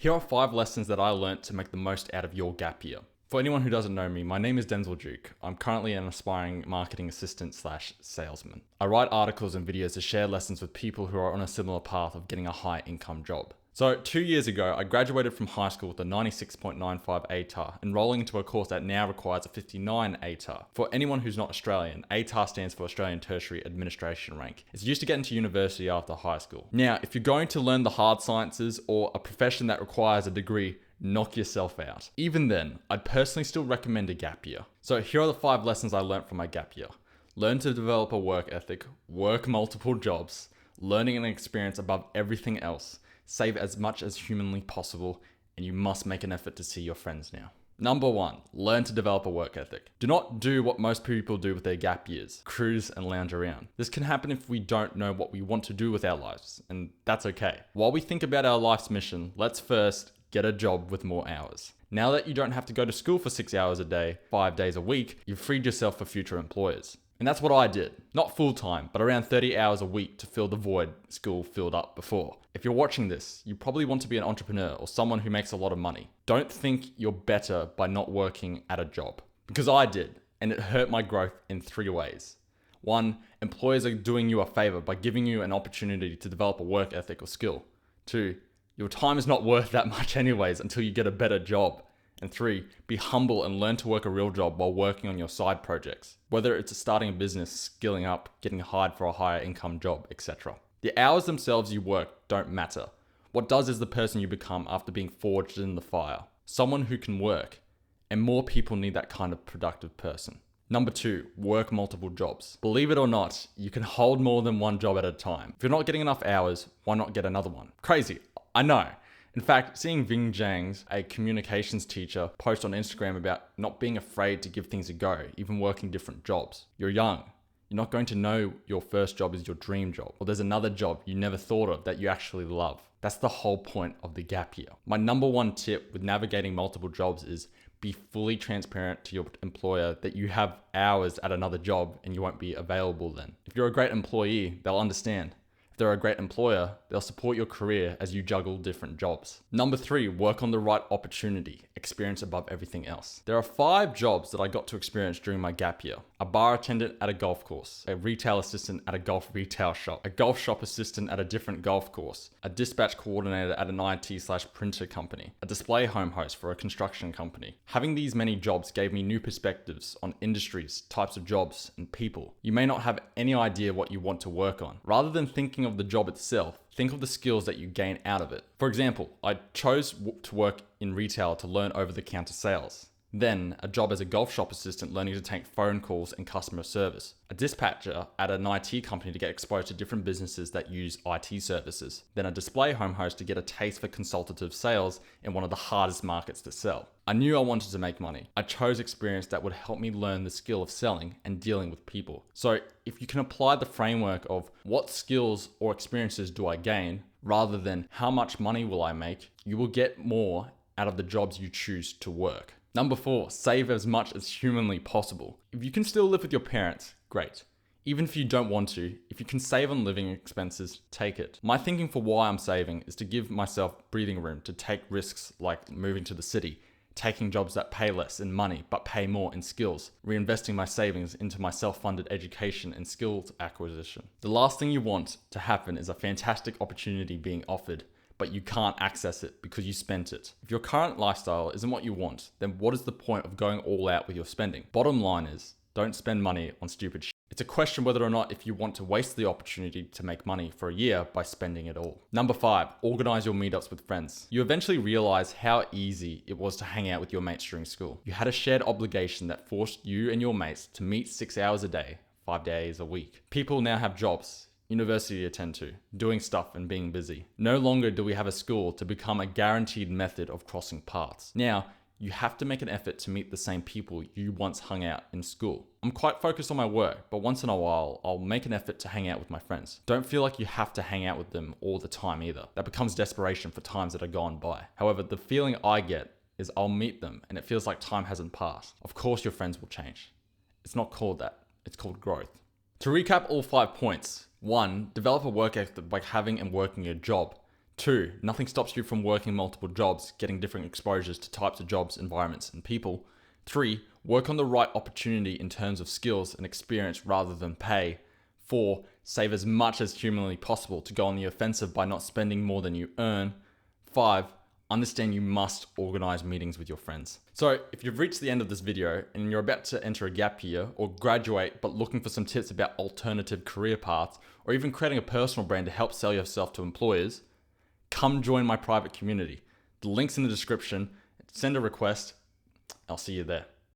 Here are 5 lessons that I learnt to make the most out of your gap year. For anyone who doesn't know me, my name is Denzel Duke. I'm currently an aspiring marketing assistant / salesman. I write articles and videos to share lessons with people who are on a similar path of getting a high income job. So 2 years ago, I graduated from high school with a 96.95 ATAR, enrolling into a course that now requires a 59 ATAR. For anyone who's not Australian, ATAR stands for Australian Tertiary Administration Rank. It's used to get into university after high school. Now, if you're going to learn the hard sciences or a profession that requires a degree, knock yourself out. Even then, I'd personally still recommend a gap year. So here are the 5 lessons I learned from my gap year. Learn to develop a work ethic, work multiple jobs, learning and experience above everything else, save as much as humanly possible, and you must make an effort to see your friends now. Number 1, learn to develop a work ethic. Do not do what most people do with their gap years, cruise and lounge around. This can happen if we don't know what we want to do with our lives, and that's okay. While we think about our life's mission, let's first get a job with more hours. Now that you don't have to go to school for 6 hours a day, 5 days a week, you've freed yourself for future employers. And that's what I did. Not full time, but around 30 hours a week to fill the void school filled up before. If you're watching this, you probably want to be an entrepreneur or someone who makes a lot of money. Don't think you're better by not working at a job. Because I did, and it hurt my growth in 3 ways. 1, employers are doing you a favor by giving you an opportunity to develop a work ethic or skill. 2, your time is not worth that much anyways until you get a better job. And 3, be humble and learn to work a real job while working on your side projects. Whether it's starting a business, skilling up, getting hired for a higher income job, etc. The hours themselves you work don't matter. What does is the person you become after being forged in the fire. Someone who can work. And more people need that kind of productive person. Number 2, work multiple jobs. Believe it or not, you can hold more than one job at a time. If you're not getting enough hours, why not get another one? Crazy, I know. In fact, seeing Ving Zhang's, a communications teacher, post on Instagram about not being afraid to give things a go, even working different jobs. You're young. You're not going to know your first job is your dream job, or there's another job you never thought of that you actually love. That's the whole point of the gap year. My number 1 tip with navigating multiple jobs is be fully transparent to your employer that you have hours at another job and you won't be available then. If you're a great employee, they'll understand. They're a great employer, they'll support your career as you juggle different jobs. Number 3, work on the right opportunity, experience above everything else. There are 5 jobs that I got to experience during my gap year. A bar attendant at a golf course, a retail assistant at a golf retail shop, a golf shop assistant at a different golf course, a dispatch coordinator at an IT/printer company, a display home host for a construction company. Having these many jobs gave me new perspectives on industries, types of jobs, and people. You may not have any idea what you want to work on. Rather than thinking of the job itself, think of the skills that you gain out of it. For example, I chose to work in retail to learn over-the-counter sales. Then, a job as a golf shop assistant learning to take phone calls and customer service. A dispatcher at an IT company to get exposed to different businesses that use IT services. Then a display home host to get a taste for consultative sales in one of the hardest markets to sell. I knew I wanted to make money. I chose experience that would help me learn the skill of selling and dealing with people. So if you can apply the framework of what skills or experiences do I gain, rather than how much money will I make, you will get more out of the jobs you choose to work. Number 4, save as much as humanly possible. If you can still live with your parents, great. Even if you don't want to, if you can save on living expenses, take it. My thinking for why I'm saving is to give myself breathing room to take risks like moving to the city, taking jobs that pay less in money but pay more in skills, reinvesting my savings into my self-funded education and skills acquisition. The last thing you want to happen is a fantastic opportunity being offered, but you can't access it because you spent it. If your current lifestyle isn't what you want, then what is the point of going all out with your spending? Bottom line is, don't spend money on stupid shit. It's a question whether or not if you want to waste the opportunity to make money for a year by spending it all. Number 5, organize your meetups with friends. You eventually realize how easy it was to hang out with your mates during school. You had a shared obligation that forced you and your mates to meet 6 hours a day, 5 days a week. People now have jobs, university to attend to, doing stuff and being busy. No longer do we have a school to become a guaranteed method of crossing paths. Now, you have to make an effort to meet the same people you once hung out in school. I'm quite focused on my work, but once in a while, I'll make an effort to hang out with my friends. Don't feel like you have to hang out with them all the time either. That becomes desperation for times that are gone by. However, the feeling I get is I'll meet them and it feels like time hasn't passed. Of course your friends will change. It's not called that. It's called growth. To recap all 5 points, 1, develop a work ethic by having and working a job. 2, nothing stops you from working multiple jobs, getting different exposures to types of jobs, environments, and people. 3, work on the right opportunity in terms of skills and experience rather than pay. 4, save as much as humanly possible to go on the offensive by not spending more than you earn. 5, understand you must organize meetings with your friends. So if you've reached the end of this video and you're about to enter a gap year or graduate but looking for some tips about alternative career paths or even creating a personal brand to help sell yourself to employers, come join my private community. The link's in the description. Send a request. I'll see you there.